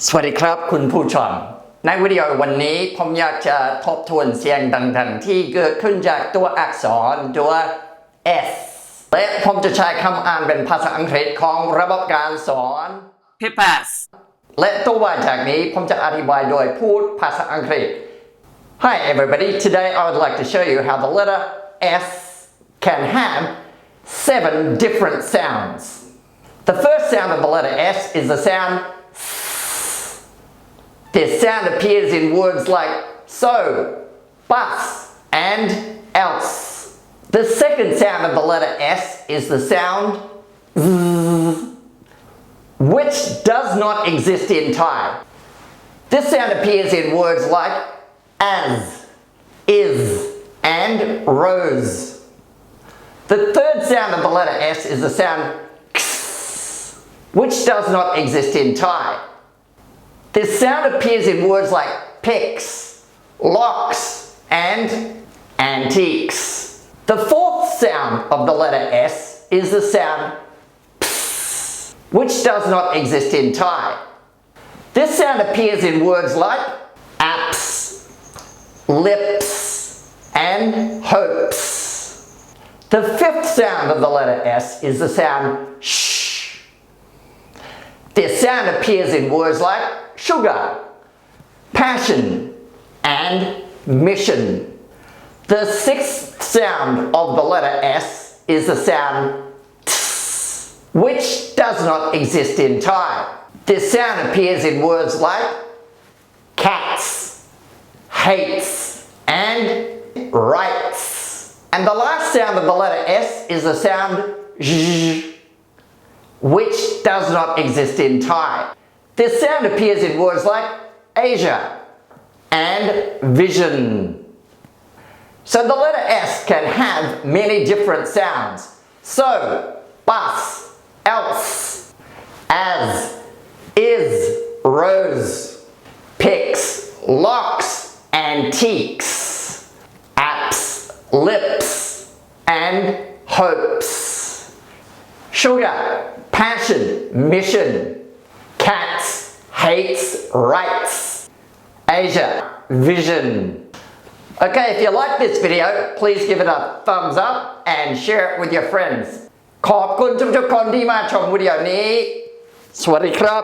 สวัสดีครับคุณผู้ชมในวิดีโอวันนี้ผมอยากจะทบทวนเสียงดังๆที่เกิดขึ้นจากตัวอักษรตัว S และผมจะใช้คำอ่านเป็นภาษาอังกฤษของระบบการสอน Papas และตัวจากนี้ผมจะอธิบายโดยพูดภาษาอังกฤษ Hi everybody, today I would like to show you how the letter S can have 7 different sounds. The first sound of the letter S is the sound S. This sound appears in words like so, bus, and else. The second sound of the letter S is the sound Z, which does not exist in Thai. This sound appears in words like as, is, and rose. The third sound of the letter S is the sound X, which does not exist in Thai. This sound appears in words like picks, locks, and antiques. The fourth sound of the letter S is the sound Ps, which does not exist in Thai. This sound appears in words like apps, lips, and hopes. The fifth sound of the letter S is the sound sh. This sound appears in words like sugar, passion, and mission. The sixth sound of the letter S is the sound ts, which does not exist in Thai. This sound appears in words like cats, hates, and rights. And the last sound of the letter S is the sound zh, which does not exist in Thai. This sound appears in words like Asia and vision. So the letter S can have many different sounds. So, bus, else, as, is, rose, picks, locks, antiques, apps, lips, and hopes. Sugar, passion, mission. Cats, hates, rights. Asia, vision. Okay, if you like this video, please give it a thumbs up and share it with your friends. ขอบคุณทุกๆคนที่มาชมวิดีโอนี้ สวัสดีครับ